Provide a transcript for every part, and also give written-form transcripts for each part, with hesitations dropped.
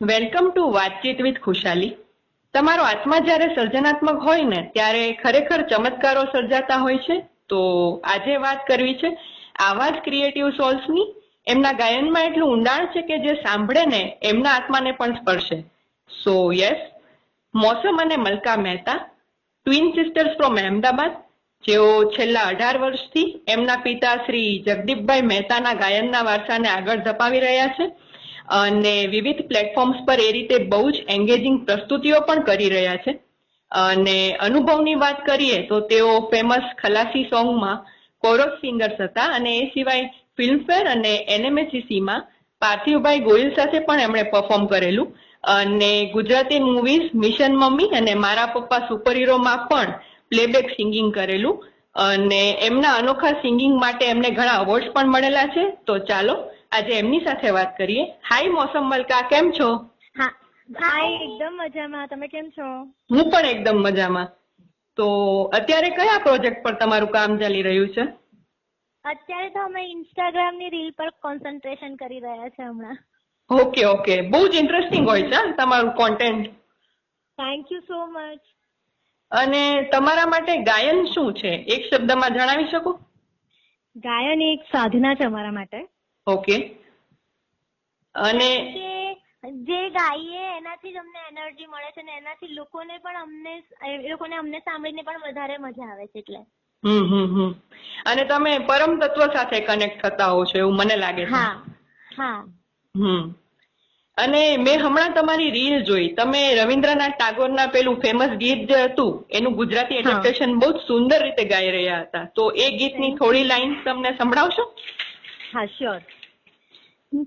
Welcome to વાતચીત with ખુશાલી. તમારો આત્મા જ્યારે સર્જનાત્મક હોય ને ત્યારે ખરેખર ચમત્કારો સર્જાતા હોય છે. તો આજે વાત કરવી છે આવા જ ક્રિએટિવ સોલ્સની. એમના ગાયનમાં એટલું ઊંડાણ છે કે જે સાંભળે ને એમના આત્માને પણ સ્પર્શે. સો યસ, મોસમ અને Malka Mehta, twin sisters from Ahmedabad, જેઓ છેલ્લા 18 વર્ષથી એમના પિતા શ્રી જગદીપભાઈ મહેતાના ગાયનના વારસાને આગળ ધપાવી રહ્યા છે અને વિવિધ પ્લેટફોર્મ્સ પર એ રીતે બહુ જ એન્ગેજિંગ પ્રસ્તુતિઓ પણ કરી રહ્યા છે. અને અનુભવની વાત કરીએ તો તેઓ ફેમસ ખલાસી સોંગમાં કોરસ સિંગર્સ હતા અને એ સિવાય ફિલ્મફેર અને એનએમએચસીસીમાં પાર્થિવભાઈ ગોહિલ સાથે પણ એમણે પરફોર્મ કરેલું. અને ગુજરાતી મૂવીઝ મિશન મમ્મી અને મારા પપ્પા સુપર હીરોમાં પણ પ્લેબેક સિંગિંગ કરેલું. અને એમના અનોખા સિંગિંગ માટે એમને ઘણા અવોર્ડ્સ પણ મળેલા છે. તો ચાલો આજે એમની સાથે વાત કરીએ. હાય મોસમ મલકા, કેમ છો? હાય, એકદમ મજામાં. તમે કેમ છો? હું પણ એકદમ મજામાં. તો અત્યારે કયા પ્રોજેક્ટ પર તમારું કામ ચાલી રહ્યું છે? અત્યારે તો અમે ઇન્સ્ટાગ્રામની રીલ પર કોન્સન્ટ્રેશન કરી રહ્યા છે હમણાં. ઓકે ઓકે, બહુ જ ઇન્ટરેસ્ટિંગ હોય છે તમારું content. Thank you so much. અને તમારા માટે ગાયન શું છે, એક શબ્દમાં જણાવી શકો? ગાયન એક સાધના છે અમારા માટે. ઓકે. અને જે ગાઈએ એનાથી જ અમને એનર્જી મળે છે ને એનાથી લોકોને અમને સાંભળીને પણ વધારે મજા આવે છે એટલે. અને તમે પરમ તત્વ સાથે કનેક્ટ થતા હો છો એવું મને લાગે છે. હા. અને મેં હમણાં તમારી રીલ જોઈ. તમે રવિન્દ્રનાથ ટાગોરના પેલું ફેમસ ગીત જે હતું એનું ગુજરાતી એડેપ્ટેશન બહુ જ સુંદર રીતે ગાઈ રહ્યા હતા. તો એ ગીતની થોડી લાઈન તમને સંભળાવશો? હા, શ્યોર.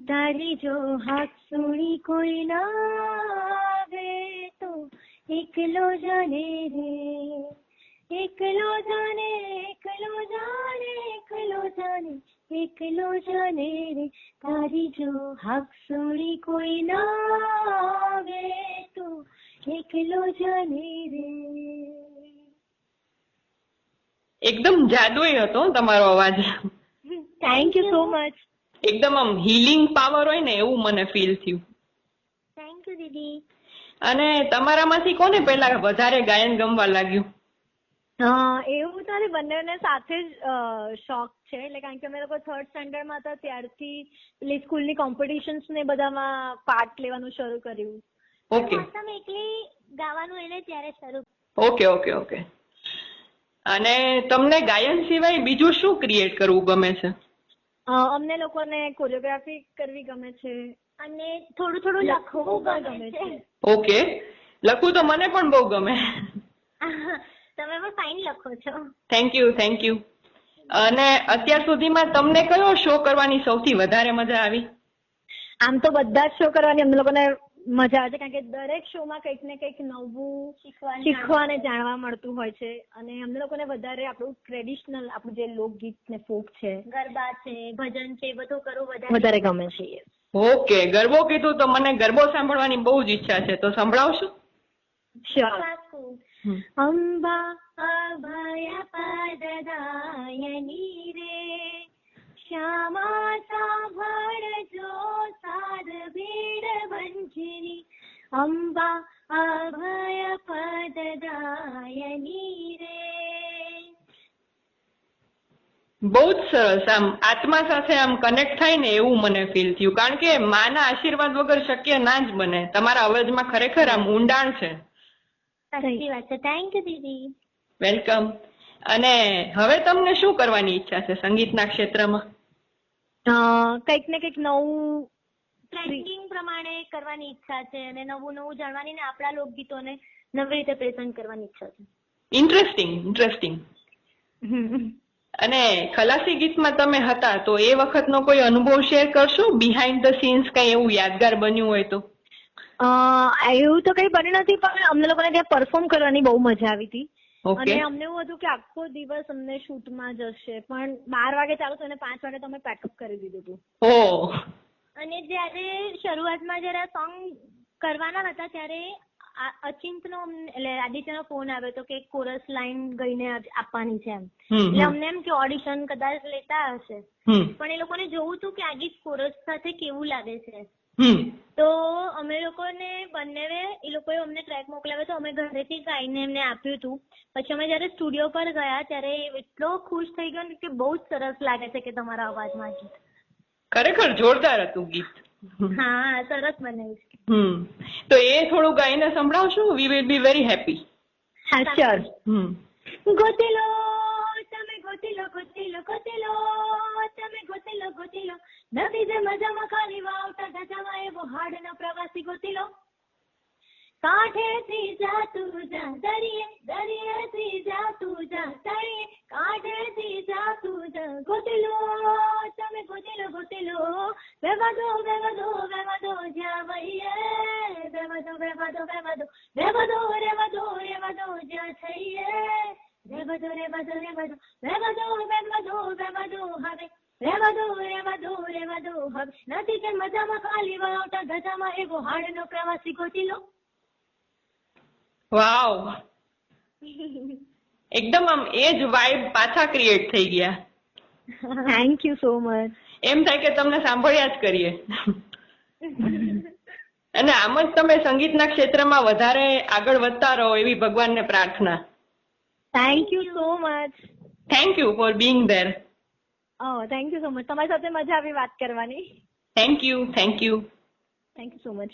તારી જો હાથ સુણી કોઈ ના આવે તો એકલો જાને રે, એકલો જાને, એકલો જાને, એકલો જાને, એકલો જાને રે. તારી જો હાથ સુણી કોઈ ના આવે તો એકલો જાને રે. એકદમ જાદુઈ હતો તમારો અવાજ. Thank you so much. એકદમ આમ હીલિંગ પાવર હોય ને એવું મને ફીલ થયું. થેન્ક યુ દીદી. અને તમારામાંથી કોને પહેલા વધારે ગાયન ગમવા લાગ્યું? એવું તો બંનેને સાથે જ શોખ છે. એટલે કારણ કે અમે લોકો 3rd સ્ટેન્ડર્ડમાં હતા ત્યારથી પેલી સ્કૂલની કોમ્પિટિશન્સ ને બધામાં પાર્ટ લેવાનું શરૂ કર્યું. ઓકે. એકલી ગાવાનું એને ત્યારે શરૂ. ઓકે. અને તમને ગાયન સિવાય બીજું શું ક્રિએટ કરવું ગમે છે? અમને લોકોને કોરિયોગ્રાફી કરવી ગમે છે અને થોડું લખવું પણ ગમે છે. ઓકે, લખવું તો મને પણ બહુ ગમે. તમે પણ ફાઇન લખો છો. Thank you. અને અત્યાર સુધીમાં તમને કયો શો કરવાની સૌથી વધારે મજા આવી? આમ તો બધા જ શો કરવાની અમને લોકોને મજા આવે છે કારણ કે દરેક શોમાં કંઈક ને કંઈક નવું શીખવા અને જાણવા મળતું હોય છે. અને અમને લોકોને વધારે આપણું ટ્રેડિશનલ આપણું જે લોકગીત ને ફોક છે, ગરબા છે, ભજન છે, બધું કરવું વધારે ગમે છે. ઓકે, ગરબો કીધું તો મને ગરબો સાંભળવાની બહુ જ ઈચ્છા છે. તો સંભળાવશો? શ્યોર. અંબા અભય પદદાયની રે, શ્યામા સાંભળજો સાદ ભીડ બંજરી. અંબા અભય પદદાયની રે. બહુ જ સરસ. આમ આત્મા સાથે આમ કનેક્ટ થાય ને એવું મને ફીલ થયું. કારણ કે માના આશીર્વાદ વગર શક્ય ના જ બને. તમારા અવાજમાં ખરેખર આમ ઊંડાણ છે. સાચી વાત છે. Thank you Didi. વેલકમ. અને હવે તમને શું કરવાની ઈચ્છા છે સંગીતના ક્ષેત્રમાં? કંઈક ને કંઈક નવું ટ્રેન્ડિંગ પ્રમાણે કરવાની ઈચ્છા છે અને નવું જાણવાની ને આપણા લોકગીતોને નવી રીતે પ્રેઝન્ટ કરવાની ઈચ્છા છે. ઇન્ટરેસ્ટિંગ. અને ખલાસી ગીતમાં તમે હતા તો એ વખતનો કોઈ અનુભવ શેર કરશો? બિહાઇન્ડ ધ સીન્સ કઈ એવું યાદગાર બન્યું હોય તો? એવું તો કઈ બન્યું નથી પણ અમને લોકોને ત્યાં પરફોર્મ કરવાની બહુ મજા આવી હતી. અને અમને એવું હતું કે આખો દિવસ અમને શૂટમાં જશે પણ 12 વાગે ચાલુ થયું અને 5 વાગે તો અમે પેકઅપ કરી દીધું હતું. અને જયારે શરૂઆતમાં જયારે સોંગ કરવાના હતા ત્યારે અચિંતનો એટલે આદિત્યનો ફોન આવ્યો હતો કે કોરસ લાઈન ગઈને આપવાની છે એમ. એટલે અમને એમ કે ઓડિશન કદાચ લેતા હશે પણ એ લોકોને જોવું હતું કે આ ગીત કોરસ સાથે કેવું લાગે છે. તો અમે લોકોને બંનેવે એ લોકોએ અમને ટ્રેક મોકલાવ્યો તો અમે ઘરેથી ગાઈને એમને આપ્યું હતું. પછી અમે જયારે સ્ટુડિયો પર ગયા ત્યારે એટલો ખુશ થઈ ગયો ને કે બહુ જ સરસ લાગે છે કે તમારા અવાજમાં ગીત. ખરેખર જોરદાર હતું ગીત. હા, સરસ બનાવ્યું છે. તો એ થોડું ગાઈને સંભળાવશો? We will be very happy. હા, શ્યોર. ગોતેલો તમે ગોતેલો ગોતેલો ગોતેલો તમે ગોતેલો ગોતેલો નથી જે મજામાં ખાલી વાવતા ગજામાં એવો હાડનો પ્રવાસી ગોતેલો કાંઠેથી જા તું જા દરિયે દરિયેથી જા તું જા તળિયે કાંઠેથી જા તું જા ગોતેલો તમે ગોતેલો ગોતેલો વેવાદો વેવાદો વેવાદો જ્યાં વહીએ વેવાદો વેવાદો વેવાદો વેવાદો રેવાદો રેવાદો જ્યાં થઈએ રેવાદો રેવાદો રેવાદો રેવાદો વેવાદો વેવાદો હવે રેવાદો રેવાદો રેવાદો હવે નથી કે મજામાં ખાલી વાવતા ગજામાં એવો હાડનો પ્રવાસી ગોતેલો. વાવ, એકદમ આમ એ જ વાઇબ પાછા ક્રિએટ થઈ ગયા. Thank you so much. એમ થાય કે તમને સાંભળ્યા જ કરીએ. અને આમ જ તમે સંગીતના ક્ષેત્રમાં વધારે આગળ વધતા રહો એવી ભગવાનને પ્રાર્થના. Thank you so much. Thank you for being there. Thank you so much. તમારી સાથે મજા આવી વાત કરવાની. Thank you. Thank you. Thank you so much.